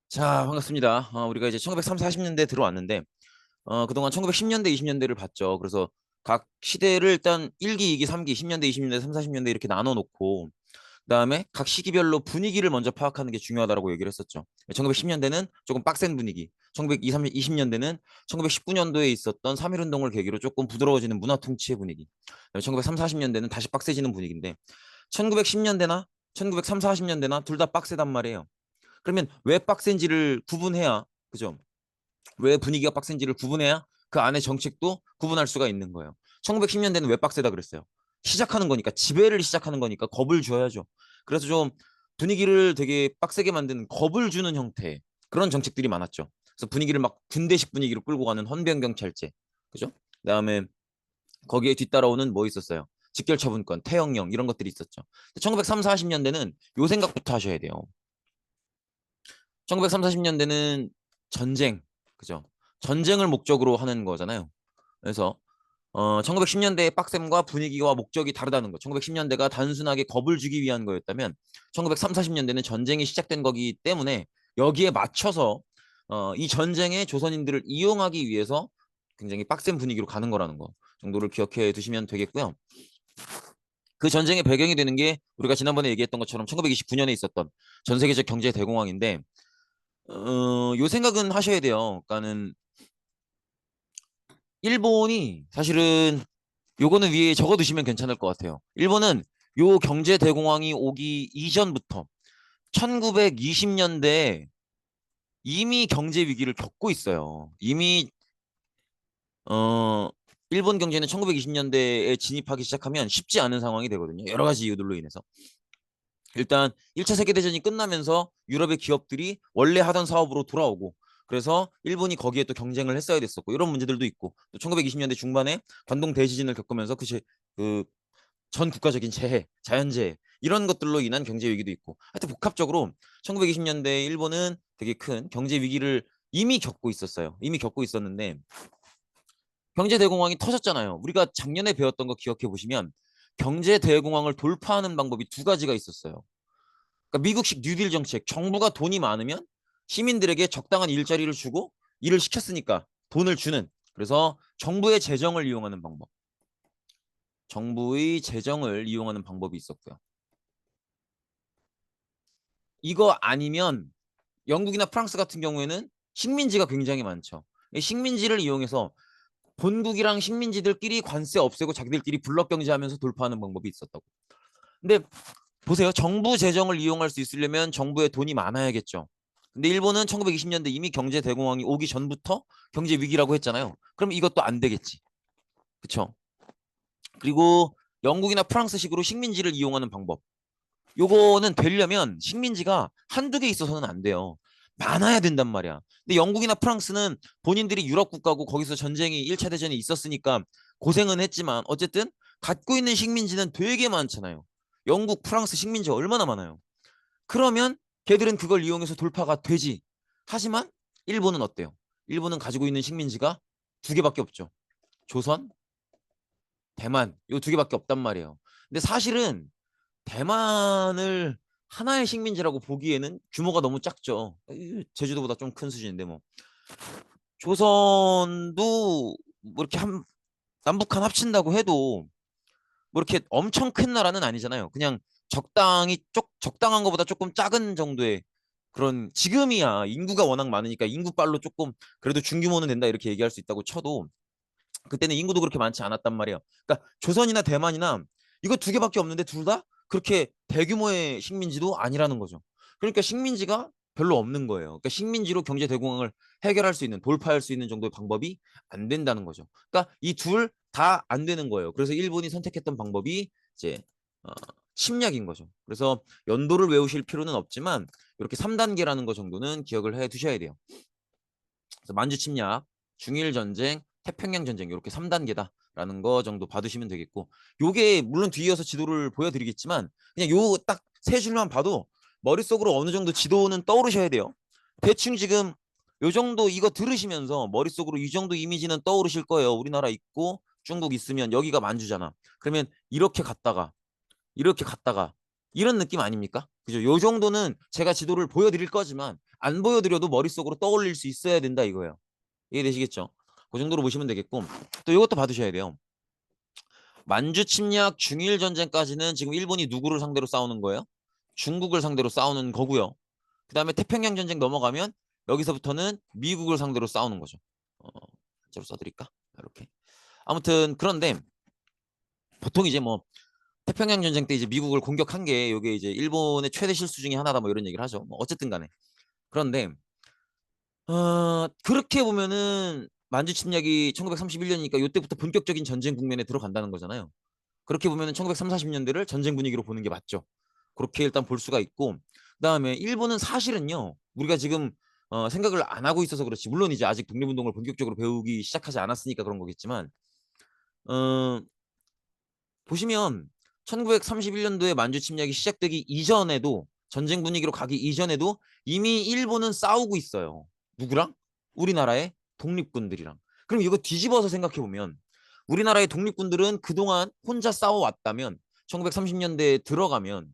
자, 반갑습니다. 우리가 이제 1930, 40년대 들어왔는데, 그동안 1910년대, 20년대를 봤죠. 그래서 각 시대를 일단 1기, 2기, 3기, 10년대, 20년대, 3, 40년대 이렇게 나눠 놓고, 그다음에 각 시기별로 분위기를 먼저 파악하는 게 중요하다고 얘기를 했었죠. 1910년대는 조금 빡센 분위기, 1920, 20년대는 1919년도에 있었던 3.1 운동을 계기로 조금 부드러워지는 문화 통치의 분위기, 1930, 40년대는 다시 빡세지는 분위기인데, 1910년대나 1930, 40년대나 둘 다 빡세단 말이에요. 그러면 왜 빡센지를 구분해야, 그죠? 왜 분위기가 빡센지를 구분해야 그 안에 정책도 구분할 수가 있는 거예요. 1910년대는 왜 빡세다 그랬어요? 시작하는 거니까, 지배를 시작하는 거니까 겁을 줘야죠. 그래서 좀 분위기를 되게 빡세게 만드는, 겁을 주는 형태, 그런 정책들이 많았죠. 그래서 분위기를 막 군대식 분위기로 끌고 가는 헌병경찰제, 그죠? 그다음에 거기에 뒤따라오는 뭐 있었어요? 직결처분권, 태형령, 이런 것들이 있었죠. 1930, 40년대는 요 생각부터 하셔야 돼요. 1930, 40년대는 전쟁, 그죠? 전쟁을 목적으로 하는 거잖아요. 그래서 1910년대의 빡셈과 분위기와 목적이 다르다는 거. 1910년대가 단순하게 겁을 주기 위한 거였다면 1930, 40년대는 전쟁이 시작된 거기 때문에 여기에 맞춰서 이 전쟁에 조선인들을 이용하기 위해서 굉장히 빡센 분위기로 가는 거라는 거 정도를 기억해 두시면 되겠고요. 그 전쟁의 배경이 되는 게 우리가 지난번에 얘기했던 것처럼 1929년에 있었던 전 세계적 경제 대공황인데 요 생각은 하셔야 돼요. 그러니까는 일본이 사실은 요거는 위에 적어두시면 괜찮을 것 같아요. 일본은 요 경제 대공황이 오기 이전부터 1920년대에 이미 경제 위기를 겪고 있어요. 이미 어 일본 경제는 1920년대에 진입하기 시작하면 쉽지 않은 상황이 되거든요. 여러 가지 이유들로 인해서. 일단 1차 세계대전이 끝나면서 유럽의 기업들이 원래 하던 사업으로 돌아오고 그래서 일본이 거기에 또 경쟁을 했어야 됐었고 이런 문제들도 있고 또 1920년대 중반에 관동 대지진을 겪으면서 그전 국가적인 재해, 자연재해 이런 것들로 인한 경제 위기도 있고 하여튼 복합적으로 1920년대 일본은 되게 큰 경제 위기를 이미 겪고 있었어요. 이미 겪고 있었는데 경제 대공황이 터졌잖아요. 우리가 작년에 배웠던 거 기억해 보시면 경제 대공황을 돌파하는 방법이 두 가지가 있었어요. 그러니까 미국식 뉴딜 정책, 정부가 돈이 많으면 시민들에게 적당한 일자리를 주고 일을 시켰으니까 돈을 주는. 그래서 정부의 재정을 이용하는 방법. 정부의 재정을 이용하는 방법이 있었고요. 이거 아니면 영국이나 프랑스 같은 경우에는 식민지가 굉장히 많죠. 이 식민지를 이용해서 본국이랑 식민지들끼리 관세 없애고 자기들끼리 블록 경제하면서 돌파하는 방법이 있었다고. 근데 보세요. 정부 재정을 이용할 수 있으려면 정부에 돈이 많아야겠죠. 근데 일본은 1920년대 이미 경제 대공황이 오기 전부터 경제 위기라고 했잖아요. 그럼 이것도 안 되겠지. 그쵸? 그리고 영국이나 프랑스식으로 식민지를 이용하는 방법. 요거는 되려면 식민지가 한두 개 있어서는 안 돼요. 많아야 된단 말이야. 근데 영국이나 프랑스는 본인들이 유럽 국가고 거기서 전쟁이 1차 대전이 있었으니까 고생은 했지만 어쨌든 갖고 있는 식민지는 되게 많잖아요. 영국, 프랑스 식민지 얼마나 많아요. 그러면 걔들은 그걸 이용해서 돌파가 되지. 하지만 일본은 어때요? 일본은 가지고 있는 식민지가 두 개밖에 없죠. 조선, 대만 요 두 개밖에 없단 말이에요. 근데 사실은 대만을 하나의 식민지라고 보기에는 규모가 너무 작죠. 제주도보다 좀 큰 수준인데 뭐 조선도 뭐 이렇게 남북한 합친다고 해도 뭐 이렇게 엄청 큰 나라는 아니잖아요. 그냥 적당한 것보다 조금 작은 정도의 그런 지금이야 인구가 워낙 많으니까 인구빨로 조금 그래도 중규모는 된다 이렇게 얘기할 수 있다고 쳐도 그때는 인구도 그렇게 많지 않았단 말이에요. 그러니까 조선이나 대만이나 이거 두 개밖에 없는데 둘 다 그렇게 대규모의 식민지도 아니라는 거죠. 그러니까 식민지가 별로 없는 거예요. 그러니까 식민지로 경제 대공황을 해결할 수 있는 돌파할 수 있는 정도의 방법이 안 된다는 거죠. 그러니까 이 둘 다 안 되는 거예요. 그래서 일본이 선택했던 방법이 이제 어, 침략인 거죠. 그래서 연도를 외우실 필요는 없지만 이렇게 3단계라는 거 정도는 기억을 해 두셔야 돼요. 그래서 만주 침략, 중일 전쟁, 태평양 전쟁 이렇게 3단계다라는 거 정도 봐두시면 되겠고 요게 물론 뒤이어서 지도를 보여드리겠지만 그냥 요 딱 세 줄만 봐도 머릿속으로 어느 정도 지도는 떠오르셔야 돼요. 대충 지금 요 정도 이거 들으시면서 머릿속으로 이 정도 이미지는 떠오르실 거예요. 우리나라 있고 중국 있으면 여기가 만주잖아. 그러면 이렇게 갔다가 이런 느낌 아닙니까? 그죠? 요 정도는 제가 지도를 보여드릴 거지만 안 보여드려도 머릿속으로 떠올릴 수 있어야 된다 이거예요. 이해되시겠죠? 그 정도로 보시면 되겠고 또 이것도 봐두셔야 돼요. 만주 침략 중일 전쟁까지는 지금 일본이 누구를 상대로 싸우는 거예요? 중국을 상대로 싸우는 거고요. 그 다음에 태평양 전쟁 넘어가면 여기서부터는 미국을 상대로 싸우는 거죠. 한자로 써드릴까? 이렇게. 아무튼 그런데 보통 이제 뭐 태평양 전쟁 때 이제 미국을 공격한 게 이게 이제 일본의 최대 실수 중에 하나다 뭐 이런 얘기를 하죠. 뭐 어쨌든 간에. 그런데 그렇게 보면은 만주 침략이 1931년이니까 이때부터 본격적인 전쟁 국면에 들어간다는 거잖아요. 그렇게 보면은 1930, 40년대를 전쟁 분위기로 보는 게 맞죠. 그렇게 일단 볼 수가 있고 그다음에 일본은 사실은요. 우리가 지금 생각을 안 하고 있어서 그렇지 물론 이제 아직 독립운동을 본격적으로 배우기 시작하지 않았으니까 그런 거겠지만 어, 보시면 1931년도에 만주 침략이 시작되기 이전에도 전쟁 분위기로 가기 이전에도 이미 일본은 싸우고 있어요. 누구랑? 우리나라의 독립군들이랑. 그럼 이거 뒤집어서 생각해 보면 우리나라의 독립군들은 그동안 혼자 싸워왔다면 1930년대에 들어가면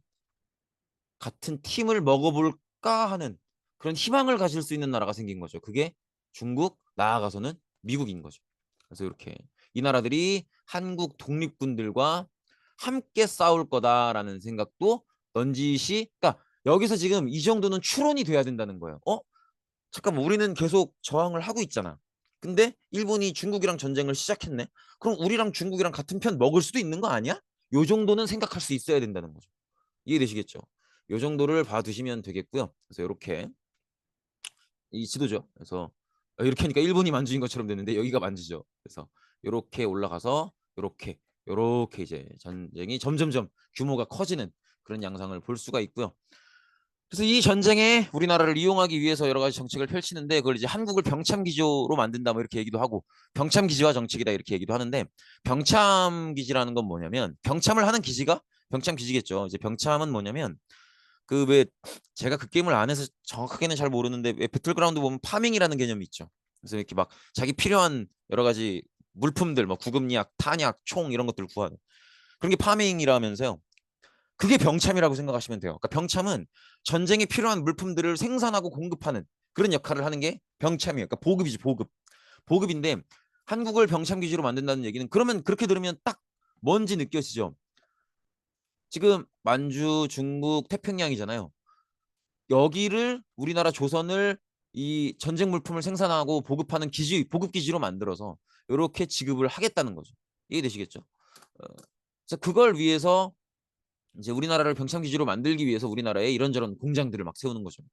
같은 팀을 먹어볼까 하는 그런 희망을 가질 수 있는 나라가 생긴 거죠. 그게 중국, 나아가서는 미국인 거죠. 그래서 이렇게 이 나라들이 한국 독립군들과 함께 싸울 거다라는 생각도 넌지시, 그러니까 여기서 지금 이 정도는 추론이 돼야 된다는 거예요. 잠깐만, 우리는 계속 저항을 하고 있잖아. 근데 일본이 중국이랑 전쟁을 시작했네. 그럼 우리랑 중국이랑 같은 편 먹을 수도 있는 거 아니야? 요 정도는 생각할 수 있어야 된다는 거죠. 이해되시겠죠? 요 정도를 봐두시면 되겠고요. 그래서 이렇게 이 지도죠. 그래서 이렇게 하니까 일본이 만주인 것처럼 됐는데 여기가 만주죠. 그래서 이렇게 올라가서 이렇게 이제 전쟁이 점점점 규모가 커지는 그런 양상을 볼 수가 있고요. 그래서 이 전쟁에 우리나라를 이용하기 위해서 여러 가지 정책을 펼치는데 그걸 이제 한국을 병참기지로 만든다 뭐 이렇게 얘기도 하고 병참기지화 정책이다 이렇게 얘기도 하는데 병참기지라는 건 뭐냐면 병참을 하는 기지가 병참기지겠죠. 이제 병참은 뭐냐면 그 왜 제가 그 게임을 안 해서 정확하게는 잘 모르는데 왜 배틀그라운드 보면 파밍이라는 개념이 있죠. 그래서 이렇게 막 자기 필요한 여러 가지 물품들 뭐 구급약, 탄약, 총 이런 것들을 구하는 그런 게 파밍이라면서요. 그게 병참이라고 생각하시면 돼요. 그러니까 병참은 전쟁에 필요한 물품들을 생산하고 공급하는 그런 역할을 하는 게 병참이에요. 그러니까 보급이지 보급. 보급인데 한국을 병참 기지로 만든다는 얘기는 그러면 그렇게 들으면 딱 뭔지 느껴지죠. 지금 만주, 중국, 태평양이잖아요. 여기를 우리나라 조선을 이 전쟁 물품을 생산하고 보급하는 기지, 보급 기지로 만들어서 이렇게 지급을 하겠다는 거죠. 이해되시겠죠? 그래서 그걸 위해서 이제 우리나라를 병참 기지로 만들기 위해서 우리나라에 이런저런 공장들을 막 세우는 거죠.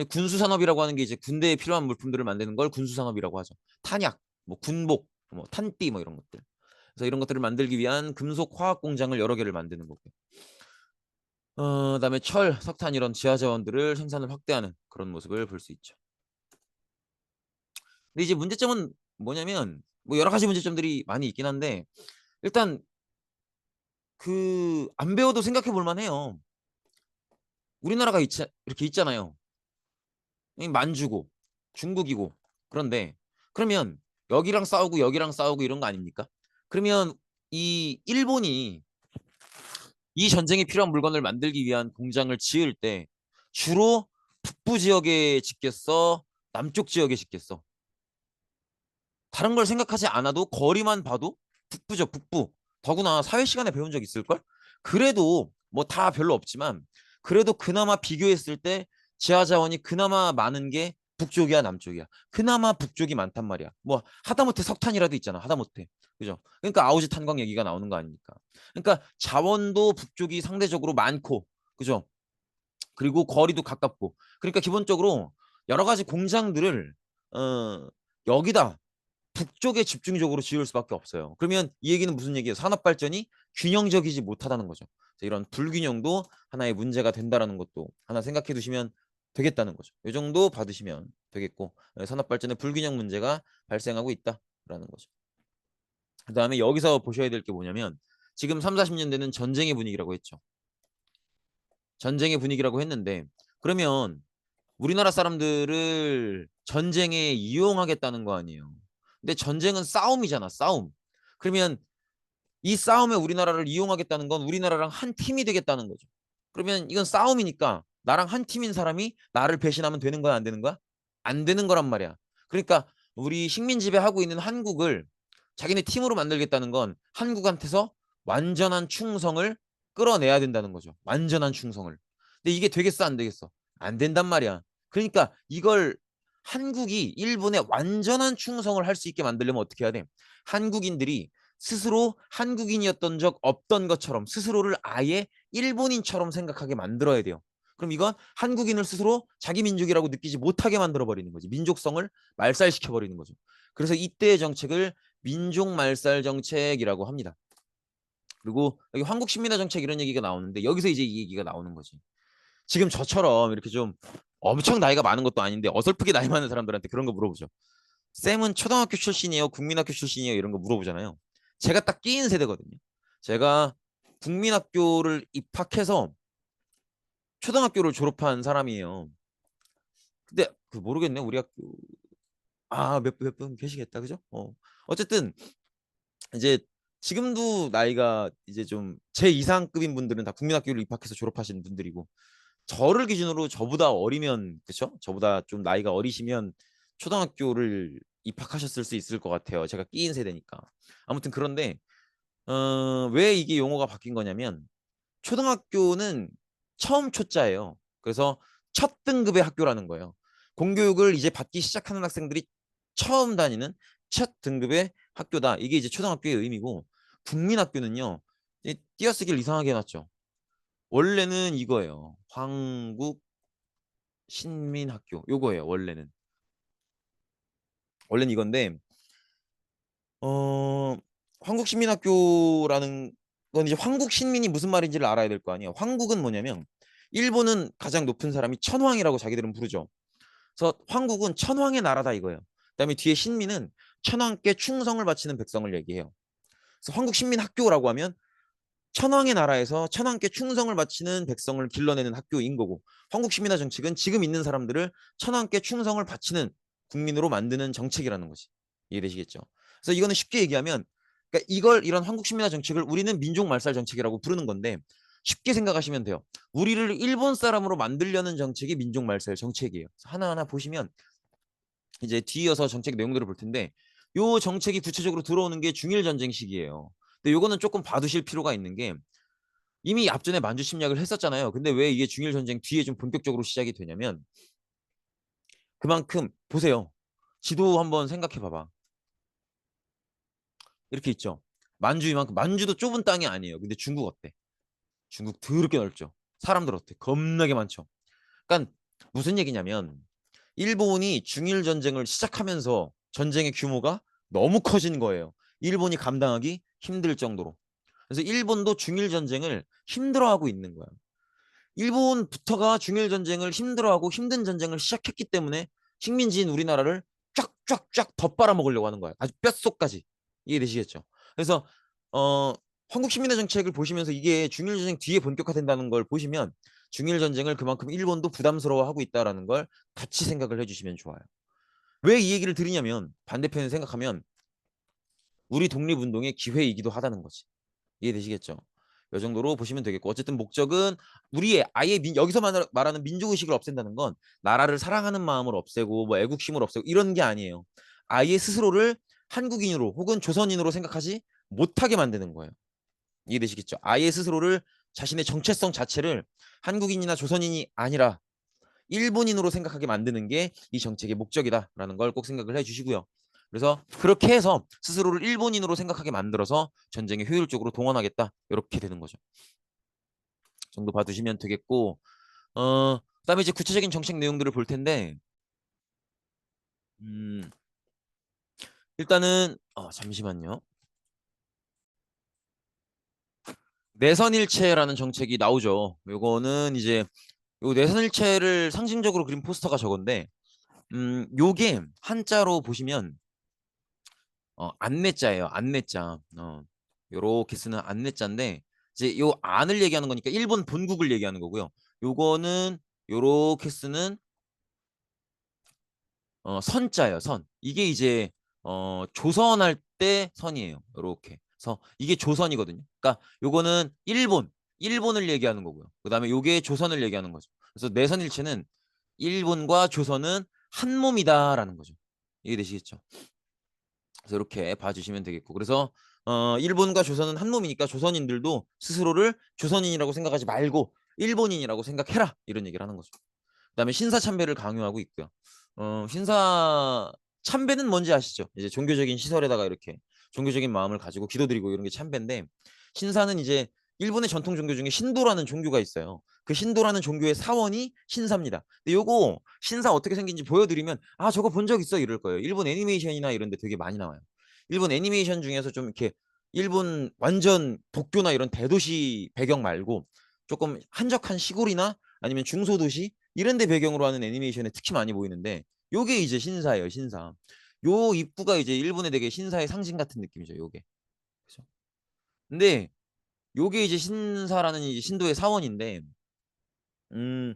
군수 산업이라고 하는 게 이제 군대에 필요한 물품들을 만드는 걸 군수 산업이라고 하죠. 탄약, 뭐 군복, 뭐 탄띠 뭐 이런 것들. 그래서 이런 것들을 만들기 위한 금속 화학 공장을 여러 개를 만드는 거고요. 그다음에 철, 석탄 이런 지하 자원들을 생산을 확대하는 그런 모습을 볼 수 있죠. 근데 이제 문제점은 뭐냐면 뭐 여러 가지 문제점들이 많이 있긴 한데 일단 그 안 배워도 생각해 볼 만해요. 우리나라가 이렇게 있잖아요. 만주고 중국이고 그런데 그러면 여기랑 싸우고 이런 거 아닙니까? 그러면 이 일본이 이 전쟁에 필요한 물건을 만들기 위한 공장을 지을 때 주로 북부 지역에 짓겠어? 남쪽 지역에 짓겠어? 다른 걸 생각하지 않아도 거리만 봐도 북부죠, 북부. 더구나 사회 시간에 배운 적 있을걸? 그래도 뭐 다 별로 없지만 그래도 그나마 비교했을 때 지하 자원이 그나마 많은 게 북쪽이야, 남쪽이야. 그나마 북쪽이 많단 말이야. 뭐 하다못해 석탄이라도 있잖아, 하다못해. 그죠? 그러니까 아우지 탄광 얘기가 나오는 거 아닙니까? 그러니까 자원도 북쪽이 상대적으로 많고, 그죠? 그리고 거리도 가깝고. 그러니까 기본적으로 여러 가지 공장들을 여기다 북쪽에 집중적으로 지을 수밖에 없어요. 그러면 이 얘기는 무슨 얘기예요? 산업 발전이 균형적이지 못하다는 거죠. 이런 불균형도 하나의 문제가 된다라는 것도 하나 생각해 두시면 되겠다는 거죠. 이 정도 받으시면 되겠고 산업 발전의 불균형 문제가 발생하고 있다라는 거죠. 그다음에 여기서 보셔야 될 게 뭐냐면 지금 3, 40년대는 전쟁의 분위기라고 했죠. 전쟁의 분위기라고 했는데 그러면 우리나라 사람들을 전쟁에 이용하겠다는 거 아니에요. 근데 전쟁은 싸움이잖아, 싸움. 그러면 이 싸움에 우리나라를 이용하겠다는 건 우리나라랑 한 팀이 되겠다는 거죠. 그러면 이건 싸움이니까 나랑 한 팀인 사람이 나를 배신하면 되는 거야, 안 되는 거야? 안 되는 거란 말이야. 그러니까 우리 식민 지배하고 있는 한국을 자기네 팀으로 만들겠다는 건 한국한테서 완전한 충성을 끌어내야 된다는 거죠. 완전한 충성을. 근데 이게 되겠어, 안 되겠어? 안 된단 말이야. 그러니까 이걸 한국이 일본에 완전한 충성을 할 수 있게 만들려면 어떻게 해야 돼? 한국인들이 스스로 한국인이었던 적 없던 것처럼 스스로를 아예 일본인처럼 생각하게 만들어야 돼요. 그럼 이건 한국인을 스스로 자기 민족이라고 느끼지 못하게 만들어 버리는 거지. 민족성을 말살시켜 버리는 거죠. 그래서 이때의 정책을 민족 말살 정책이라고 합니다. 그리고 여기 한국 식민화 정책 이런 얘기가 나오는데 여기서 이제 이 얘기가 나오는 거지. 지금 저처럼 이렇게 좀 엄청 나이가 많은 것도 아닌데 어설프게 나이 많은 사람들한테 그런 거 물어보죠. 쌤은 초등학교 출신이에요? 국민학교 출신이에요? 이런 거 물어보잖아요. 제가 딱 끼인 세대거든요. 제가 국민학교를 입학해서 초등학교를 졸업한 사람이에요. 근데 그 모르겠네. 우리 학교 몇 분 계시겠다. 그죠? 어쨌든 이제 지금도 나이가 이제 좀 제 이상급인 분들은 다 국민학교를 입학해서 졸업하신 분들이고 저를 기준으로 저보다 어리면 그쵸? 저보다 좀 나이가 어리시면 초등학교를 입학하셨을 수 있을 것 같아요. 제가 끼인 세대니까. 아무튼 그런데 왜 이게 용어가 바뀐 거냐면 초등학교는 처음 초자예요. 그래서 첫 등급의 학교라는 거예요. 공교육을 이제 받기 시작하는 학생들이 처음 다니는 첫 등급의 학교다. 이게 이제 초등학교의 의미고 국민학교는요. 띄어쓰기를 이상하게 해놨죠. 원래는 이거예요. 황국 신민학교. 요거예요. 원래는 이건데 어 한국신민학교라는 건 이제 한국신민이 무슨 말인지를 알아야 될 거 아니에요. 한국은 뭐냐면 일본은 가장 높은 사람이 천황이라고 자기들은 부르죠. 그래서 한국은 천황의 나라다 이거예요. 그다음에 뒤에 신민은 천황께 충성을 바치는 백성을 얘기해요. 그래서 한국신민학교라고 하면 천황의 나라에서 천황께 충성을 바치는 백성을 길러내는 학교인 거고 한국시민화 정책은 지금 있는 사람들을 천황께 충성을 바치는 국민으로 만드는 정책이라는 거지. 이해되시겠죠? 그래서 이거는 쉽게 얘기하면 그러니까 이걸 이런 한국시민화 정책을 우리는 민족 말살 정책이라고 부르는 건데 쉽게 생각하시면 돼요. 우리를 일본 사람으로 만들려는 정책이 민족 말살 정책이에요. 하나하나 보시면 이제 뒤이어서 정책 내용들을 볼 텐데 요 정책이 구체적으로 들어오는 게 중일 전쟁 시기예요. 근데 요거는 조금 봐두실 필요가 있는 게 이미 앞전에 만주 침략을 했었잖아요. 근데 왜 이게 중일 전쟁 뒤에 좀 본격적으로 시작이 되냐면 그만큼 보세요. 지도 한번 생각해 봐봐. 이렇게 있죠. 만주 이만큼 만주도 좁은 땅이 아니에요. 근데 중국 어때? 중국 더럽게 넓죠. 사람들 어때? 겁나게 많죠. 그러니까 무슨 얘기냐면 일본이 중일 전쟁을 시작하면서 전쟁의 규모가 너무 커진 거예요. 일본이 감당하기 힘들 정도로. 그래서 일본도 중일 전쟁을 힘들어하고 있는 거야. 일본부터가 중일 전쟁을 힘들어하고 힘든 전쟁을 시작했기 때문에 식민지인 우리나라를 쫙쫙쫙 덧바라 먹으려고 하는 거야. 아주 뼛속까지. 이해되시겠죠? 그래서 어 한국 식민의 정책을 보시면서 이게 중일 전쟁 뒤에 본격화된다는 걸 보시면 중일 전쟁을 그만큼 일본도 부담스러워하고 있다라는 걸 같이 생각을 해주시면 좋아요. 왜 이 얘기를 드리냐면 반대편에 생각하면 우리 독립운동의 기회이기도 하다는 거지. 이해되시겠죠? 이 정도로 보시면 되겠고 어쨌든 목적은 우리의 아예 여기서 말하는 민족의식을 없앤다는 건 나라를 사랑하는 마음을 없애고 뭐 애국심을 없애고 이런 게 아니에요. 아예 스스로를 한국인으로 혹은 조선인으로 생각하지 못하게 만드는 거예요. 이해되시겠죠? 아예 스스로를 자신의 정체성 자체를 한국인이나 조선인이 아니라 일본인으로 생각하게 만드는 게 이 정책의 목적이다라는 걸 꼭 생각을 해주시고요. 그래서 그렇게 해서 스스로를 일본인으로 생각하게 만들어서 전쟁에 효율적으로 동원하겠다. 이렇게 되는 거죠. 정도 봐두시면 되겠고 그다음에 이제 구체적인 정책 내용들을 볼 텐데 음, 일단은 잠시만요. 내선일체라는 정책이 나오죠. 요거는 이제 요 내선일체를 상징적으로 그린 포스터가 저건데 요게 한자로 보시면 안내자예요. 안내자. 요렇게 쓰는 안내자인데 이제 요 안을 얘기하는 거니까 일본 본국을 얘기하는 거고요. 요거는 요렇게 쓰는 선자예요. 선. 이게 이제 조선할 때 선이에요. 요렇게. 그래서 이게 조선이거든요. 그러니까 요거는 일본 일본을 얘기하는 거고요. 그다음에 요게 조선을 얘기하는 거죠. 그래서 내선일체는 일본과 조선은 한 몸이다라는 거죠. 이해되시겠죠? 그래서 이렇게 봐주시면 되겠고, 그래서 일본과 조선은 한 몸이니까 조선인들도 스스로를 조선인이라고 생각하지 말고 일본인이라고 생각해라, 이런 얘기를 하는 거죠. 그다음에 신사참배를 강요하고 있고요. 신사참배는 뭔지 아시죠? 이제 종교적인 시설에다가 이렇게 종교적인 마음을 가지고 기도드리고 이런 게 참배인데, 신사는 이제 일본의 전통 종교 중에 신도라는 종교가 있어요. 그 신도라는 종교의 사원이 신사입니다. 근데 요거 신사 어떻게 생긴지 보여드리면 아 저거 본 적 있어 이럴 거예요. 일본 애니메이션이나 이런 데 되게 많이 나와요. 일본 애니메이션 중에서 좀 이렇게 일본 완전 도쿄나 이런 대도시 배경 말고 조금 한적한 시골이나 아니면 중소도시 이런 데 배경으로 하는 애니메이션에 특히 많이 보이는데, 요게 이제 신사예요, 신사. 요 입구가 이제 일본의 되게 신사의 상징 같은 느낌이죠, 요게. 그죠? 근데 요게 이제 신사라는 이제 신도의 사원인데, 음,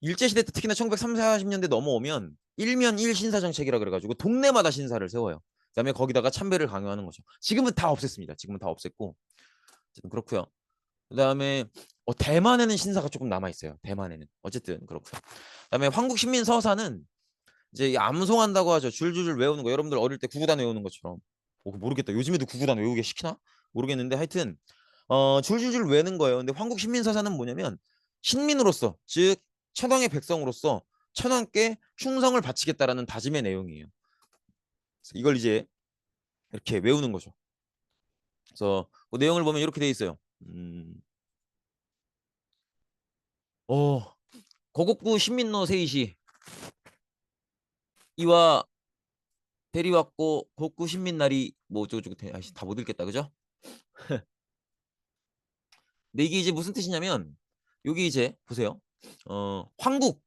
일제시대 때 특히나 1930, 40년대 넘어오면 일면 일신사 정책이라 그래가지고 동네마다 신사를 세워요. 그다음에 거기다가 참배를 강요하는 거죠. 지금은 다 없앴습니다. 지금은 다 없앴고. 어쨌든 그렇고요. 그다음에 대만에는 신사가 조금 남아 있어요. 대만에는 어쨌든 그렇고요. 그다음에 황국신민서사는 이제 이 암송한다고 하죠. 줄줄줄 외우는 거. 여러분들 어릴 때 구구단 외우는 것처럼. 모르겠다. 요즘에도 구구단 외우게 시키나? 모르겠는데 하여튼 줄줄줄 외는 거예요. 근데 황국신민서사는 뭐냐면 신민으로서, 즉 천황의 백성으로서 천황께 충성을 바치겠다라는 다짐의 내용이에요. 그래서 이걸 이제 이렇게 외우는 거죠. 그래서 그 내용을 보면 이렇게 돼 있어요. 어, 거국구 신민노 세이시 이와 대리왔고 곡구 신민날이 뭐 어쩌고저쩌고 다 못 읽겠다 그죠? 근데 이게 이제 무슨 뜻이냐면 여기 이제 보세요. 황국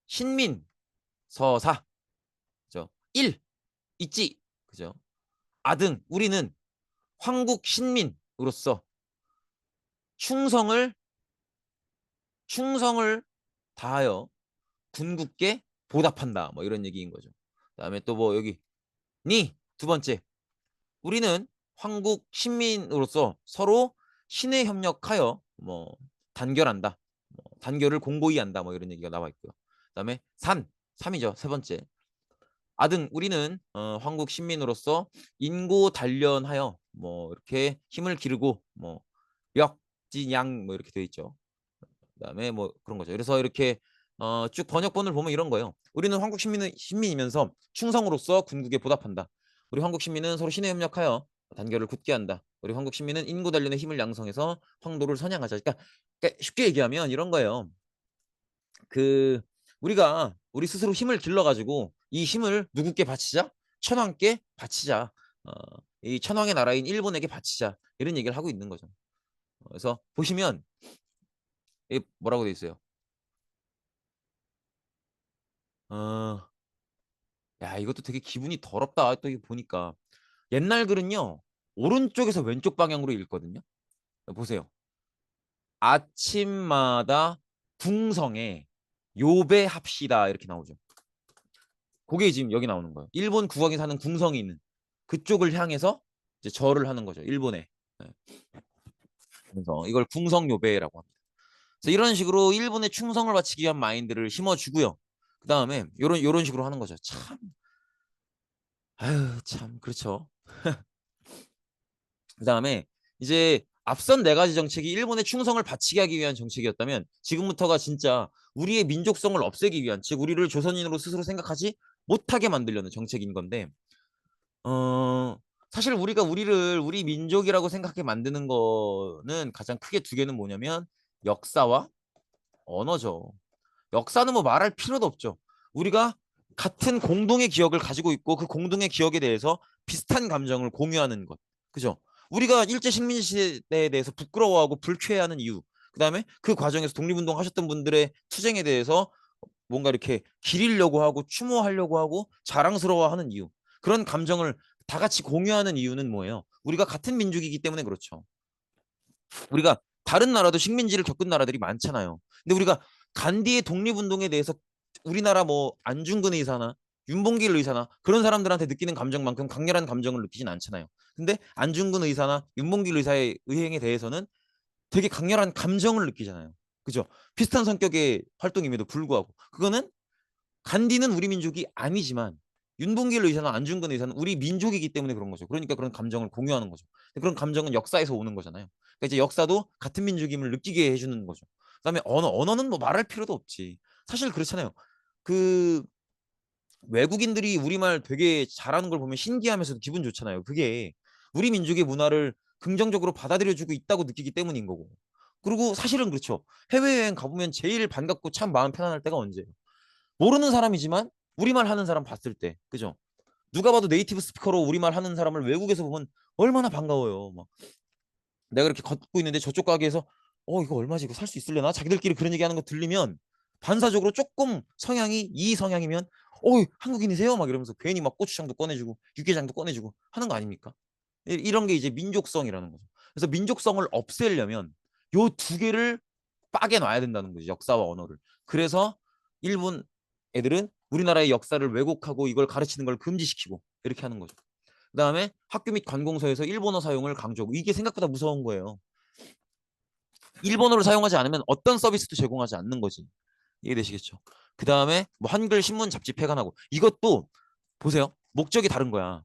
신민 서사 그죠? 일 있지 그죠? 아등 우리는 황국 신민으로서 충성을 충성을 다하여 군국께 보답한다 뭐 이런 얘기인 거죠. 그다음에 또 뭐 여기 니 두 번째 우리는 황국 신민으로서 서로 신의 협력하여 뭐 단결한다. 뭐 단결을 공고히 한다. 뭐 이런 얘기가 나와 있고요. 그다음에 삼이죠. 세 번째. 아등 우리는 황국 신민으로서 인고 단련하여 뭐 이렇게 힘을 기르고 뭐 역진양 뭐 이렇게 되어 있죠. 그다음에 뭐 그런 거죠. 그래서 이렇게 쭉 번역본을 보면 이런 거예요. 우리는 황국 신민이면서 충성으로서 군국에 보답한다. 우리 황국 신민은 서로 신에 협력하여 단결을 굳게 한다. 우리 황국 신민은 인고 단련의 힘을 양성해서 황도를 선양하자. 그러니까 쉽게 얘기하면 이런 거예요. 그 우리가 우리 스스로 힘을 길러가지고 이 힘을 누구께 바치자? 천황께 바치자. 어, 이 천황의 나라인 일본에게 바치자. 이런 얘기를 하고 있는 거죠. 그래서 보시면 뭐라고 돼 있어요? 어, 야, 이것도 되게 기분이 더럽다. 또 이거 보니까. 옛날 글은요, 오른쪽에서 왼쪽 방향으로 읽거든요. 보세요. 아침마다 궁성에 요배합시다. 이렇게 나오죠. 그게 지금 여기 나오는 거예요. 일본 국왕이 사는 궁성이 있는 그쪽을 향해서 이제 절을 하는 거죠. 일본에. 네. 그래서 이걸 궁성요배라고 합니다. 그래서 이런 식으로 일본의 충성을 바치기 위한 마인드를 심어주고요. 그 다음에 요런 식으로 하는 거죠. 참, 아유, 참, 그렇죠. 그 다음에 이제 앞선 네 가지 정책이 일본의 충성을 바치게 하기 위한 정책이었다면 지금부터가 진짜 우리의 민족성을 없애기 위한, 즉 우리를 조선인으로 스스로 생각하지 못하게 만들려는 정책인 건데, 어, 사실 우리가 우리 민족이라고 생각하게 만드는 거는 가장 크게 두 개는 뭐냐면 역사와 언어죠. 역사는 뭐 말할 필요도 없죠. 우리가 같은 공동의 기억을 가지고 있고 그 공동의 기억에 대해서 비슷한 감정을 공유하는 것. 그죠? 우리가 일제 식민 시대에 대해서 부끄러워하고 불쾌해하는 이유. 그다음에 그 과정에서 독립운동 하셨던 분들의 투쟁에 대해서 뭔가 이렇게 기리려고 하고 추모하려고 하고 자랑스러워하는 이유. 그런 감정을 다 같이 공유하는 이유는 뭐예요? 우리가 같은 민족이기 때문에 그렇죠. 우리가 다른 나라도 식민지를 겪은 나라들이 많잖아요. 근데 우리가 간디의 독립운동에 대해서 우리나라 뭐 안중근 의사나 윤봉길 의사나 그런 사람들한테 느끼는 감정만큼 강렬한 감정을 느끼진 않잖아요. 근데 안중근 의사나 윤봉길 의사의 의행에 대해서는 되게 강렬한 감정을 느끼잖아요. 그죠? 비슷한 성격의 활동임에도 불구하고 그거는 간디는 우리 민족이 아니지만 윤봉길 의사나 안중근 의사는 우리 민족이기 때문에 그런 거죠. 그러니까 그런 감정을 공유하는 거죠. 그런 감정은 역사에서 오는 거잖아요. 그러니까 이제 역사도 같은 민족임을 느끼게 해주는 거죠. 그다음에 언어는 뭐 말할 필요도 없지. 사실 그렇잖아요. 그 외국인들이 우리말 되게 잘하는 걸 보면 신기하면서도 기분 좋잖아요. 그게 우리 민족의 문화를 긍정적으로 받아들여주고 있다고 느끼기 때문인 거고. 그리고 사실은 그렇죠. 해외여행 가보면 제일 반갑고 참 마음 편안할 때가 언제예요? 모르는 사람이지만 우리말 하는 사람 봤을 때. 그죠? 누가 봐도 네이티브 스피커로 우리말 하는 사람을 외국에서 보면 얼마나 반가워요. 막 내가 이렇게 걷고 있는데 저쪽 가게에서 이거 얼마지? 이거 살 수 있을려나? 자기들끼리 그런 얘기하는 거 들리면 반사적으로 조금 성향이 이 성향이면 한국인이세요? 막 이러면서 괜히 막 고추장도 꺼내주고 육개장도 꺼내주고 하는 거 아닙니까? 이런 게 이제 민족성이라는 거죠. 그래서 민족성을 없애려면 요 두 개를 빠개놔야 된다는 거죠. 역사와 언어를. 그래서 일본 애들은 우리나라의 역사를 왜곡하고 이걸 가르치는 걸 금지시키고 이렇게 하는 거죠. 그다음에 학교 및 관공서에서 일본어 사용을 강조하고 이게 생각보다 무서운 거예요. 일본어를 사용하지 않으면 어떤 서비스도 제공하지 않는 거지. 이해되시겠죠? 그다음에 뭐 한글 신문 잡지 폐간하고 이것도 보세요. 목적이 다른 거야.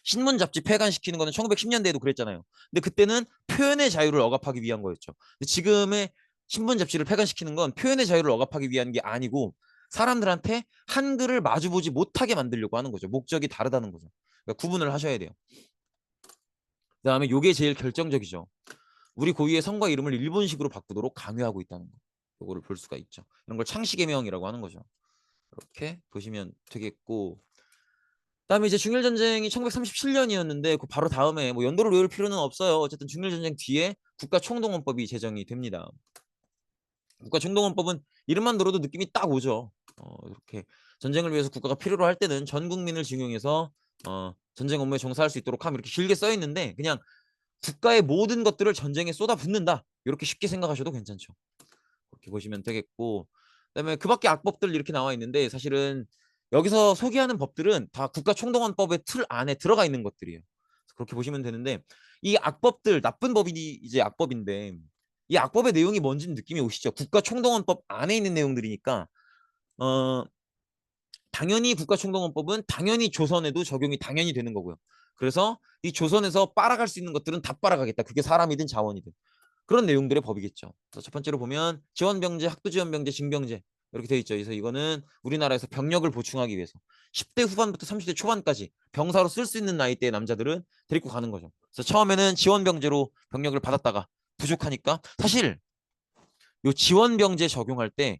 신문 잡지 폐간시키는 거는 1910년대에도 그랬잖아요. 근데 그때는 표현의 자유를 억압하기 위한 거였죠. 근데 지금의 신문 잡지를 폐간시키는 건 표현의 자유를 억압하기 위한 게 아니고 사람들한테 한글을 마주보지 못하게 만들려고 하는 거죠. 목적이 다르다는 거죠. 그러니까 구분을 하셔야 돼요. 그다음에 요게 제일 결정적이죠. 우리 고유의 성과 이름을 일본식으로 바꾸도록 강요하고 있다는 거. 요거를 볼 수가 있죠. 이런 걸 창시개명이라고 하는 거죠. 이렇게 보시면 되겠고 그다음에 이제 중일전쟁이 1937년이었는데 그 바로 다음에 뭐 연도를 외울 필요는 없어요. 어쨌든 중일전쟁 뒤에 국가총동원법이 제정이 됩니다. 국가총동원법은 이름만 들어도 느낌이 딱 오죠. 이렇게 전쟁을 위해서 국가가 필요로 할 때는 전 국민을 징용해서 전쟁 업무에 종사할 수 있도록 함 이렇게 길게 써 있는데 그냥 국가의 모든 것들을 전쟁에 쏟아붓는다. 이렇게 쉽게 생각하셔도 괜찮죠. 그렇게 보시면 되겠고 그다음에 그 밖에 악법들 이렇게 나와 있는데 사실은 여기서 소개하는 법들은 다 국가총동원법의 틀 안에 들어가 있는 것들이에요. 그렇게 보시면 되는데 이 악법들 나쁜 법이 이제 악법인데 이 악법의 내용이 뭔지는 느낌이 오시죠? 국가총동원법 안에 있는 내용들이니까 어 당연히 국가총동원법은 당연히 조선에도 적용이 당연히 되는 거고요. 그래서 이 조선에서 빨아갈 수 있는 것들은 다 빨아가겠다. 그게 사람이든 자원이든. 그런 내용들의 법이겠죠. 첫 번째로 보면 지원병제, 학도지원병제, 징병제 이렇게 되어 있죠. 그래서 이거는 우리나라에서 병력을 보충하기 위해서 10대 후반부터 30대 초반까지 병사로 쓸 수 있는 나이대의 남자들은 데리고 가는 거죠. 그래서 처음에는 지원병제로 병력을 받았다가 부족하니까 사실 요 지원병제 적용할 때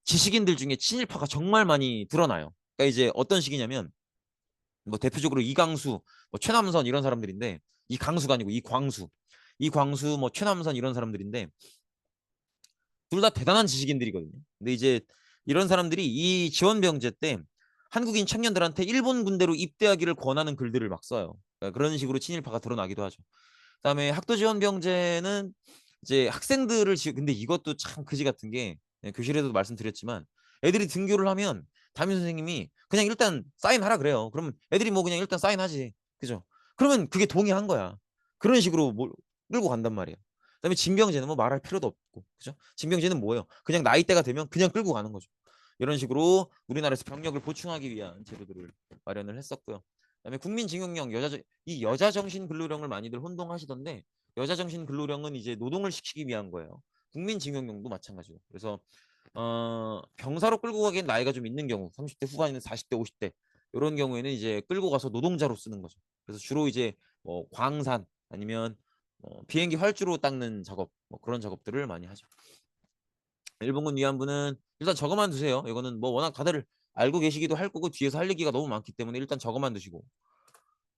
지식인들 중에 친일파가 정말 많이 드러나요. 그러니까 이제 어떤 식이냐면 뭐 대표적으로 이강수, 뭐 최남선 이런 사람들인데 이강수가 아니고 이광수, 뭐 최남선 이런 사람들인데 둘 다 대단한 지식인들이거든요. 근데 이제 이런 사람들이 이 지원병제 때 한국인 청년들한테 일본 군대로 입대하기를 권하는 글들을 막 써요. 그러니까 그런 식으로 친일파가 드러나기도 하죠. 그다음에 학도지원병제는 이제 학생들을 근데 이것도 참 그지 같은 게 교실에서도 말씀드렸지만 애들이 등교를 하면 담임 선생님이 그냥 일단 사인하라 그래요. 그러면 애들이 뭐 그냥 일단 사인하지. 그죠? 그러면 그게 동의한 거야. 그런 식으로 끌고 간단 말이에요. 그다음에 징병제는 뭐 말할 필요도 없고. 그죠? 징병제는 뭐예요? 그냥 나이대가 되면 그냥 끌고 가는 거죠. 이런 식으로 우리나라에서 병력을 보충하기 위한 제도들을 마련을 했었고요. 그다음에 국민징용령 이 여자정신근로령을 많이들 혼동하시던데 여자정신근로령은 이제 노동을 시키기 위한 거예요. 국민징용령도 마찬가지고. 그래서 병사로 끌고 가기엔 나이가 좀 있는 경우 30대 후반이나 40대 50대 이런 경우에는 이제 끌고 가서 노동자로 쓰는 거죠. 그래서 주로 이제 뭐 광산 아니면 비행기 활주로 닦는 작업 뭐 그런 작업들을 많이 하죠. 일본군 위안부는 일단 저거만 두세요. 이거는 뭐 워낙 다들 알고 계시기도 할 거고 뒤에서 할 얘기가 너무 많기 때문에 일단 저거만 두시고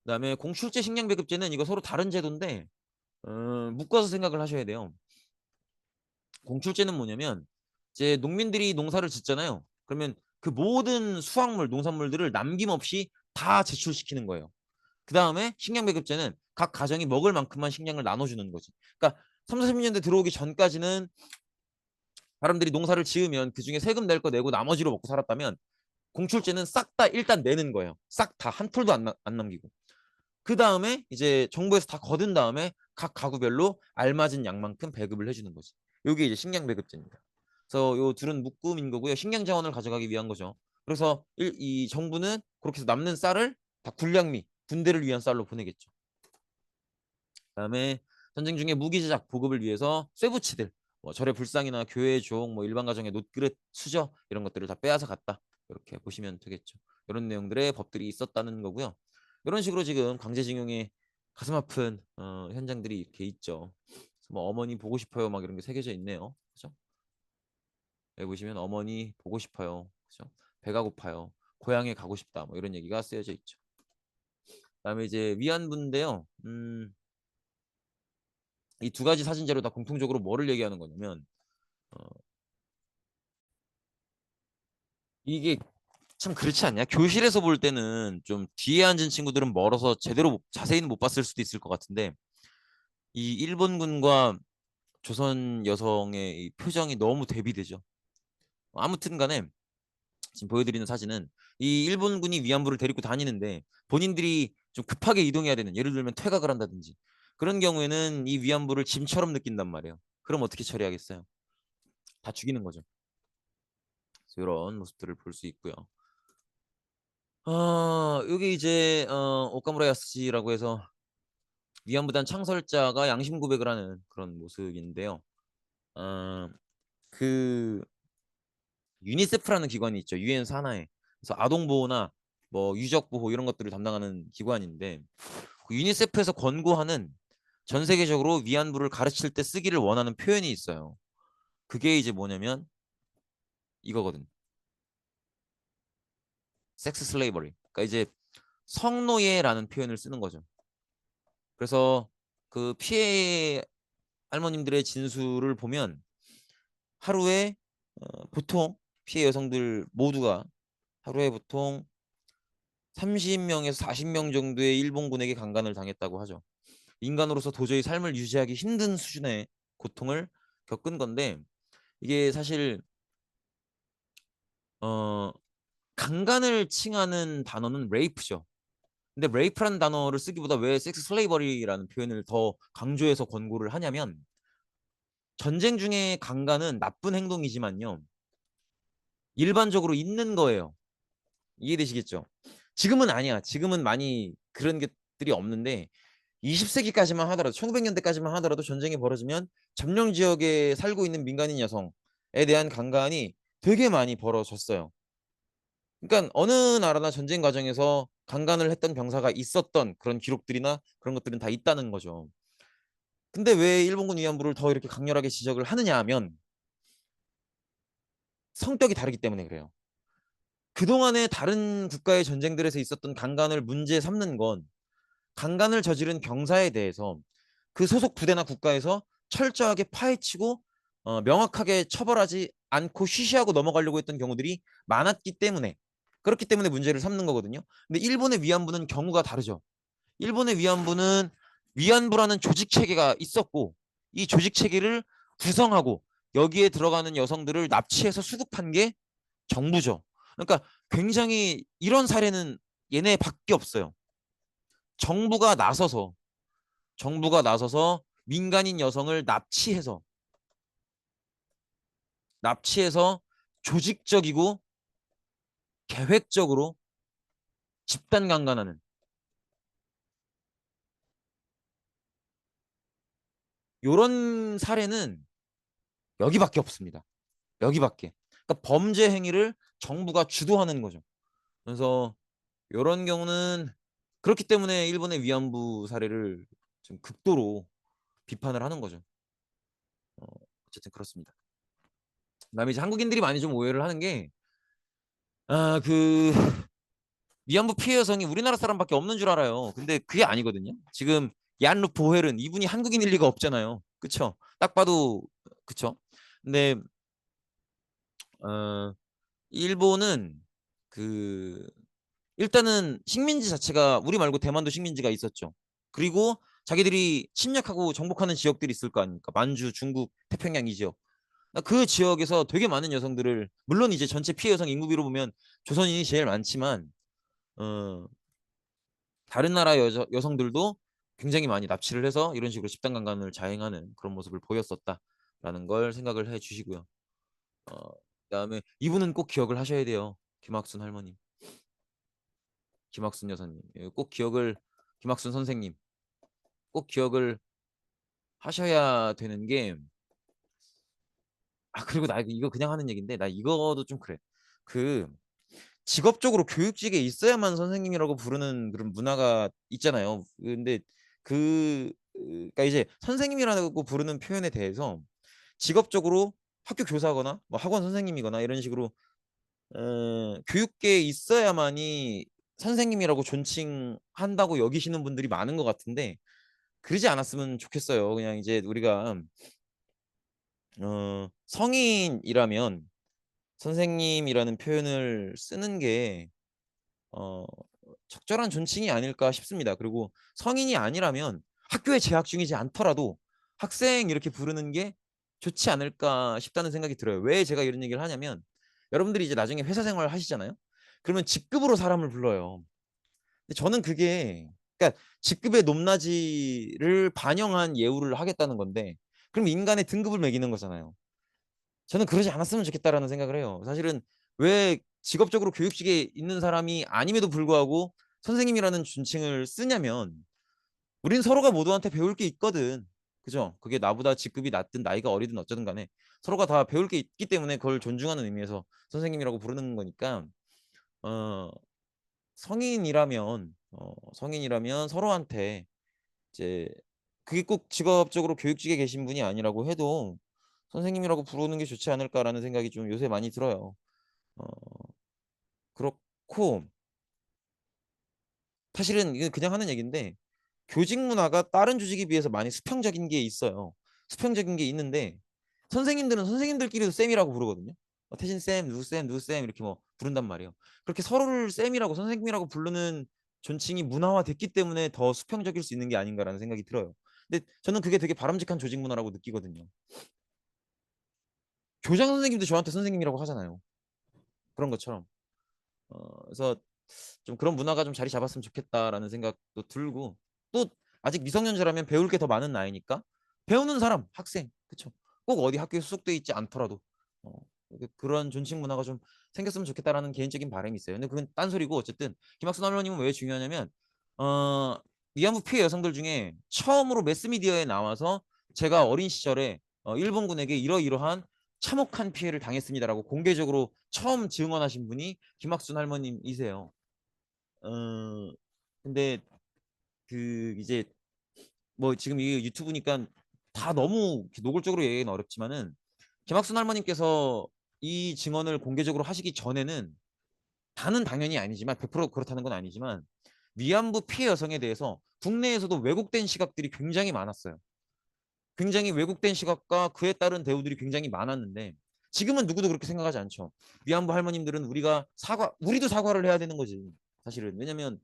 그다음에 공출제 식량배급제는 이거 서로 다른 제도인데 묶어서 생각을 하셔야 돼요. 공출제는 뭐냐면 이제 농민들이 농사를 짓잖아요. 그러면 그 모든 수확물, 농산물들을 남김없이 다 제출시키는 거예요. 그 다음에 식량배급제는 각 가정이 먹을 만큼만 식량을 나눠주는 거지. 그러니까 3, 40년대 들어오기 전까지는 사람들이 농사를 지으면 그중에 세금 낼 거 내고 나머지로 먹고 살았다면 공출제는 싹 다 일단 내는 거예요. 싹 다 한 푼도 안 남기고. 그 다음에 이제 정부에서 다 거둔 다음에 각 가구별로 알맞은 양만큼 배급을 해주는 거지. 요게 이제 식량 배급제입니다. 그래서 요 둘은 묶음인 거고요. 식량 자원을 가져가기 위한 거죠. 그래서 이 정부는 그렇게 해서 남는 쌀을 다 군량미, 군대를 위한 쌀로 보내겠죠. 그다음에 전쟁 중에 무기 제작 보급을 위해서 쇠붙이들, 뭐 절의 불상이나 교회 종, 뭐 일반 가정의 놋그릇, 수저 이런 것들을 다 빼앗아 갔다. 이렇게 보시면 되겠죠. 이런 내용들의 법들이 있었다는 거고요. 이런 식으로 지금 강제징용의 가슴 아픈 현장들이 이렇게 있죠. 뭐 어머니 보고 싶어요, 막 이런 게 새겨져 있네요. 그죠? 여기 보시면 어머니 보고 싶어요. 그죠? 배가 고파요. 고향에 가고 싶다. 뭐 이런 얘기가 쓰여져 있죠. 그다음에 이제 위안부인데요. 이 두 가지 사진제로 다 공통적으로 뭐를 얘기하는 거냐면 어, 이게 참 그렇지 않냐? 교실에서 볼 때는 좀 뒤에 앉은 친구들은 멀어서 제대로 자세히는 못 봤을 수도 있을 것 같은데 이 일본군과 조선 여성의 이 표정이 너무 대비되죠. 아무튼 간에 지금 보여드리는 사진은 이 일본군이 위안부를 데리고 다니는데 본인들이 좀 급하게 이동해야 되는, 예를 들면 퇴각을 한다든지 그런 경우에는 이 위안부를 짐처럼 느낀단 말이에요. 그럼 어떻게 처리하겠어요? 다 죽이는 거죠. 그래서 이런 모습들을 볼 수 있고요. 여기 이제 오카무라 야스시라고 해서 위안부단 창설자가 양심 고백을 하는 그런 모습인데요. 어, 그 유니세프라는 기관이 있죠. 유엔 산하에. 그래서 아동 보호나 뭐 유적 보호 이런 것들을 담당하는 기관인데 그 유니세프에서 권고하는 전 세계적으로 위안부를 가르칠 때 쓰기를 원하는 표현이 있어요. 그게 이제 뭐냐면 이거거든. 섹스 슬레이버리. 그러니까 이제 성노예라는 표현을 쓰는 거죠. 그래서 그 피해 할머님들의 진술을 보면 하루에 보통 피해 여성들 모두가 하루에 보통 30명에서 40명 정도의 일본군에게 강간을 당했다고 하죠. 인간으로서 도저히 삶을 유지하기 힘든 수준의 고통을 겪은 건데 이게 사실 어, 강간을 칭하는 단어는 레이프죠. 근데 레이프라는 단어를 쓰기보다 왜 섹스 슬레이버리라는 표현을 더 강조해서 권고를 하냐면 전쟁 중에 강간은 나쁜 행동이지만요. 일반적으로 있는 거예요. 이해되시겠죠? 지금은 아니야. 지금은 많이 그런 것들이 없는데 20세기까지만 하더라도 1900년대까지만 하더라도 전쟁이 벌어지면 점령 지역에 살고 있는 민간인 여성에 대한 강간이 되게 많이 벌어졌어요. 그러니까 어느 나라나 전쟁 과정에서 강간을 했던 병사가 있었던 그런 기록들이나 그런 것들은 다 있다는 거죠. 근데 왜 일본군 위안부를 더 이렇게 강렬하게 지적을 하느냐 하면 성격이 다르기 때문에 그래요. 그동안에 다른 국가의 전쟁들에서 있었던 강간을 문제 삼는 건 강간을 저지른 병사에 대해서 그 소속 부대나 국가에서 철저하게 파헤치고 명확하게 처벌하지 않고 쉬쉬하고 넘어가려고 했던 경우들이 많았기 때문에 그렇기 때문에 문제를 삼는 거거든요. 근데 일본의 위안부는 경우가 다르죠. 일본의 위안부는 위안부라는 조직 체계가 있었고 이 조직 체계를 구성하고 여기에 들어가는 여성들을 납치해서 수급한 게 정부죠. 그러니까 굉장히 이런 사례는 얘네밖에 없어요. 정부가 나서서 정부가 나서서 민간인 여성을 납치해서 조직적이고 계획적으로 집단 강간하는 이런 사례는 여기밖에 없습니다. 여기밖에. 그러니까 범죄 행위를 정부가 주도하는 거죠. 그래서 이런 경우는 그렇기 때문에 일본의 위안부 사례를 좀 극도로 비판을 하는 거죠. 어, 어쨌든 그렇습니다. 그다음에 이제 한국인들이 많이 좀 오해를 하는 게 그 위안부 피해 여성이 우리나라 사람밖에 없는 줄 알아요. 근데 그게 아니거든요. 지금 얀루 보헬은 이분이 한국인일 리가 없잖아요. 그쵸? 딱 봐도 그쵸? 근데 어, 일본은 그 일단은 식민지 자체가 우리 말고 대만도 식민지가 있었죠. 그리고 자기들이 침략하고 정복하는 지역들이 있을 거 아닙니까? 만주, 중국, 태평양 이 지역. 그 지역에서 되게 많은 여성들을 물론 이제 전체 피해 여성 인구비로 보면 조선인이 제일 많지만 어, 다른 나라 여성들도 굉장히 많이 납치를 해서 이런 식으로 집단 강간을 자행하는 그런 모습을 보였었다라는 걸 생각을 해 주시고요. 어 그다음에 이분은 꼭 기억을 하셔야 돼요. 김학순 할머님, 김학순 여사님. 예 꼭 기억을 김학순 선생님 꼭 기억을 하셔야 되는 게 그리고 나 이거 그냥 하는 얘기인데 나 이거도 좀 그래. 그 직업적으로 교육직에 있어야만 선생님이라고 부르는 그런 문화가 있잖아요. 근데 그러니까 이제 선생님이라고 부르는 표현에 대해서 직업적으로 학교 교사거나 뭐 학원 선생님이거나 이런 식으로 교육계에 있어야만이 선생님이라고 존칭한다고 여기시는 분들이 많은 것 같은데 그러지 않았으면 좋겠어요. 그냥 이제 우리가 성인이라면 선생님이라는 표현을 쓰는 게 어 적절한 존칭이 아닐까 싶습니다. 그리고 성인이 아니라면 학교에 재학 중이지 않더라도 학생 이렇게 부르는 게 좋지 않을까 싶다는 생각이 들어요. 왜 제가 이런 얘기를 하냐면 여러분들이 이제 나중에 회사 생활을 하시잖아요. 그러면 직급으로 사람을 불러요. 근데 저는 그게 그러니까 직급의 높낮이를 반영한 예우를 하겠다는 건데 그럼 인간의 등급을 매기는 거잖아요. 저는 그러지 않았으면 좋겠다라는 생각을 해요. 사실은 왜 직업적으로 교육직에 있는 사람이 아님에도 불구하고 선생님이라는 존칭을 쓰냐면 우린 서로가 모두한테 배울 게 있거든. 그죠? 그게 나보다 직급이 낮든 나이가 어리든 어쩌든 간에 서로가 다 배울 게 있기 때문에 그걸 존중하는 의미에서 선생님이라고 부르는 거니까 어 성인이라면 서로한테 이제 그게 꼭 직업적으로 교육직에 계신 분이 아니라고 해도 선생님이라고 부르는 게 좋지 않을까라는 생각이 좀 요새 많이 들어요. 어 그렇고 사실은 이게 그냥 하는 얘기인데 교직 문화가 다른 조직에 비해서 많이 수평적인 게 있어요. 수평적인 게 있는데 선생님들은 선생님들끼리도 쌤이라고 부르거든요. 태진 쌤, 누구 쌤, 누구 쌤 이렇게 뭐 부른단 말이에요. 그렇게 서로를 쌤이라고 선생님이라고 부르는 존칭이 문화화됐기 때문에 더 수평적일 수 있는 게 아닌가라는 생각이 들어요. 근데 저는 그게 되게 바람직한 조직 문화라고 느끼거든요. 교장 선생님도 저한테 선생님이라고 하잖아요. 그런 것처럼. 그래서 좀 그런 문화가 좀 자리 잡았으면 좋겠다라는 생각도 들고 또 아직 미성년자라면 배울 게 더 많은 나이니까 배우는 사람, 학생, 그쵸? 꼭 어디 학교에 소속돼 있지 않더라도 어, 그런 존칭 문화가 좀 생겼으면 좋겠다라는 개인적인 바람이 있어요. 근데 그건 딴소리고 어쨌든 김학순 할머님은 왜 중요하냐면 어, 위안부 피해 여성들 중에 처음으로 매스미디어에 나와서 제가 어린 시절에 일본군에게 이러이러한 참혹한 피해를 당했습니다라고 공개적으로 처음 증언하신 분이 김학순 할머님이세요. 어 근데 그 이제 뭐 지금 이게 유튜브니까 다 너무 이렇게 노골적으로 얘기하기는 어렵지만은 김학순 할머님께서 이 증언을 공개적으로 하시기 전에는 다는 당연히 아니지만 100% 그렇다는 건 아니지만 위안부 피해 여성에 대해서 국내에서도 왜곡된 시각들이 굉장히 많았어요. 굉장히 왜곡된 시각과 그에 따른 대우들이 굉장히 많았는데 지금은 누구도 그렇게 생각하지 않죠. 위안부 할머님들은 우리도 사과를 해야 되는 거지. 사실은 왜냐면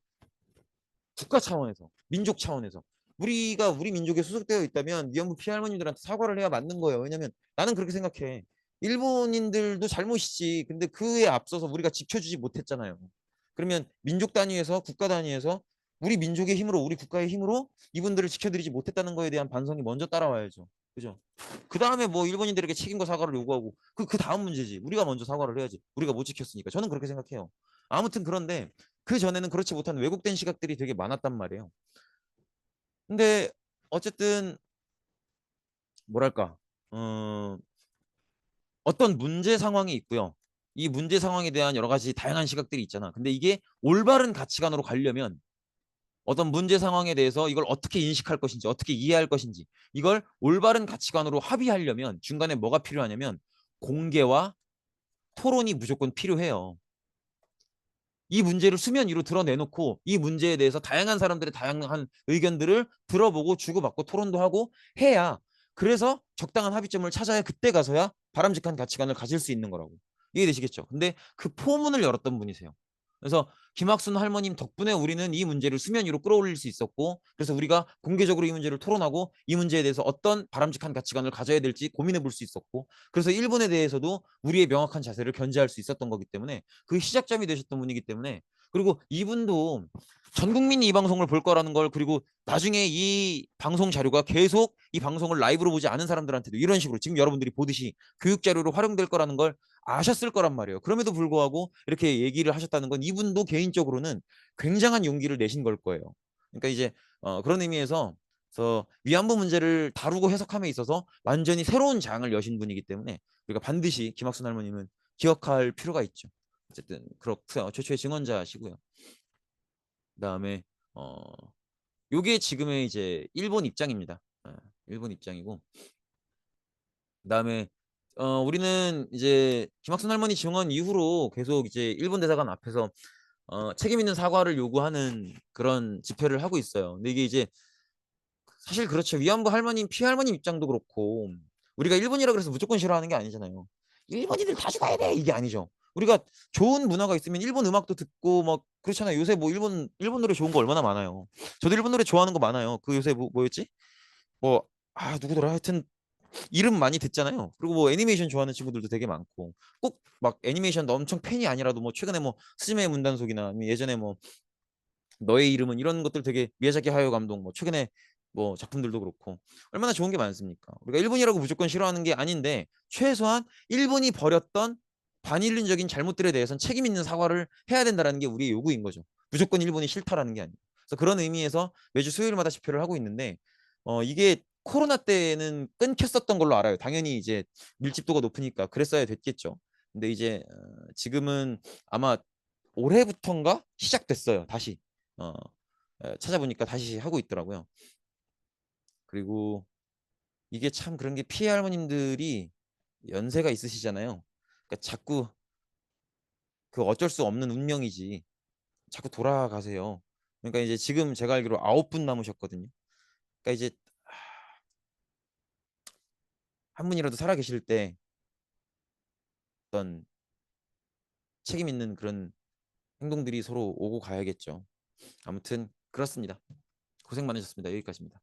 국가 차원에서, 민족 차원에서 우리가 우리 민족에 소속되어 있다면 위안부 피해 할머님들한테 사과를 해야 맞는 거예요. 왜냐면 나는 그렇게 생각해. 일본인들도 잘못이지. 근데 그에 앞서서 우리가 지켜주지 못했잖아요. 그러면 민족 단위에서 국가 단위에서 우리 민족의 힘으로 우리 국가의 힘으로 이분들을 지켜드리지 못했다는 거에 대한 반성이 먼저 따라와야죠. 그죠? 그 다음에 뭐 일본인들에게 책임과 사과를 요구하고 그 다음 문제지. 우리가 먼저 사과를 해야지. 우리가 못 지켰으니까. 저는 그렇게 생각해요. 아무튼 그런데 그 전에는 그렇지 못한 왜곡된 시각들이 되게 많았단 말이에요. 근데 어쨌든 뭐랄까 어, 어떤 문제 상황이 있고요. 이 문제 상황에 대한 여러 가지 다양한 시각들이 있잖아. 근데 이게 올바른 가치관으로 가려면 어떤 문제 상황에 대해서 이걸 어떻게 인식할 것인지, 어떻게 이해할 것인지, 이걸 올바른 가치관으로 합의하려면 중간에 뭐가 필요하냐면 공개와 토론이 무조건 필요해요. 이 문제를 수면 위로 드러내놓고 이 문제에 대해서 다양한 사람들의 다양한 의견들을 들어보고 주고받고 토론도 하고 해야 그래서 적당한 합의점을 찾아야 그때 가서야 바람직한 가치관을 가질 수 있는 거라고. 이해되시겠죠? 근데 그 포문을 열었던 분이세요. 그래서 김학순 할머님 덕분에 우리는 이 문제를 수면 위로 끌어올릴 수 있었고 그래서 우리가 공개적으로 이 문제를 토론하고 이 문제에 대해서 어떤 바람직한 가치관을 가져야 될지 고민해 볼 수 있었고 그래서 일본에 대해서도 우리의 명확한 자세를 견지할 수 있었던 거기 때문에 그 시작점이 되셨던 분이기 때문에 그리고 이분도 전 국민이 이 방송을 볼 거라는 걸, 그리고 나중에 이 방송 자료가 계속 이 방송을 라이브로 보지 않은 사람들한테도 이런 식으로 지금 여러분들이 보듯이 교육 자료로 활용될 거라는 걸 아셨을 거란 말이에요. 그럼에도 불구하고 이렇게 얘기를 하셨다는 건 이분도 개인적으로는 굉장한 용기를 내신 걸 거예요. 그러니까 이제 그런 의미에서 위안부 문제를 다루고 해석함에 있어서 완전히 새로운 장을 여신 분이기 때문에 우리가 반드시 김학순 할머님은 기억할 필요가 있죠. 어쨌든 그렇고요. 최초의 증언자시고요. 그다음에 어 요게 지금의 이제 일본 입장입니다. 일본 입장이고, 그다음에 우리는 이제 김학순 할머니 증언 이후로 계속 이제 일본 대사관 앞에서 책임 있는 사과를 요구하는 그런 집회를 하고 있어요. 근데 이게 이제 사실 그렇죠. 위안부 할머님, 피해 할머님 입장도 그렇고, 우리가 일본이라 그래서 무조건 싫어하는 게 아니잖아요. 일본인들 다 죽어야 돼 이게 아니죠. 우리가 좋은 문화가 있으면 일본 음악도 듣고 막 그렇잖아요. 요새 뭐 일본 노래 좋은 거 얼마나 많아요. 저도 일본 노래 좋아하는 거 많아요. 그 요새 뭐였지? 뭐 누구더라, 하여튼 이름 많이 듣잖아요. 그리고 뭐 애니메이션 좋아하는 친구들도 되게 많고, 꼭 막 애니메이션 엄청 팬이 아니라도 뭐 최근에 뭐 스즈메의 문단속이나 아니면 예전에 뭐 너의 이름은, 이런 것들 되게 미야자키 하야오 감독 뭐 최근에 뭐 작품들도 그렇고 얼마나 좋은 게 많습니까? 우리가 일본이라고 무조건 싫어하는 게 아닌데, 최소한 일본이 벌였던 반인륜적인 잘못들에 대해서는 책임 있는 사과를 해야 된다는 게 우리의 요구인 거죠. 무조건 일본이 싫다라는 게 아니에요. 그래서 그런 의미에서 매주 수요일마다 집회를 하고 있는데, 이게 코로나 때는 끊겼었던 걸로 알아요. 당연히 이제 밀집도가 높으니까 그랬어야 됐겠죠. 근데 이제 지금은 아마 올해부터인가 시작됐어요. 다시. 어, 찾아보니까 다시 하고 있더라고요. 그리고 이게 참 그런 게, 피해 할머님들이 연세가 있으시잖아요. 그러니까 자꾸 그 어쩔 수 없는 운명이지 자꾸 돌아가세요. 그러니까 이제 지금 제가 알기로 9분 남으셨거든요. 그러니까 이제 한 분이라도 살아 계실 때 어떤 책임 있는 그런 행동들이 서로 오고 가야겠죠. 아무튼 그렇습니다. 고생 많으셨습니다. 여기까지입니다.